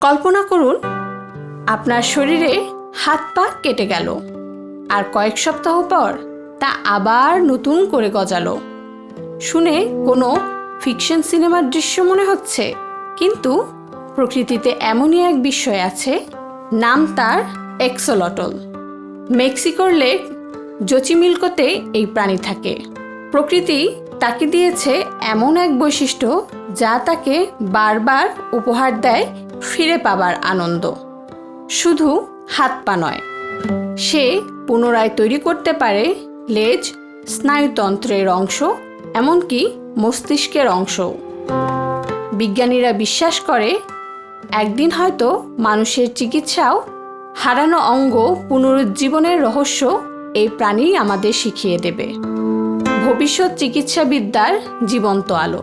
কল্পনা করুন আপনার শরীরে হাত পা কেটে গেল, আর কয়েক সপ্তাহ পর তা আবার নতুন করে গজালো। শুনে কোনো ফিকশন সিনেমার দৃশ্য মনে হচ্ছে, কিন্তু প্রকৃতিতে এমনই এক বিষয় আছে, নাম তার এক্সোলটল। মেক্সিকোর লেক জোচিমিলকোতে এই প্রাণী থাকে। প্রকৃতি তাকে দিয়েছে এমন এক বৈশিষ্ট্য যা তাকে বারবার উপহার দেয় ফিরে পাবার আনন্দ। শুধু হাত পা নয়, সে পুনরায় তৈরি করতে পারে লেজ, স্নায়ুতন্ত্রের অংশ, এমনকি মস্তিষ্কের অংশও। বিজ্ঞানীরা বিশ্বাস করে একদিন হয়তো মানুষের চিকিৎসাও হারানো অঙ্গ পুনরুজ্জীবনের রহস্য এই প্রাণী আমাদের শিখিয়ে দেবে। ভবিষ্যৎ চিকিৎসাবিদ্যার জীবন্ত আলো।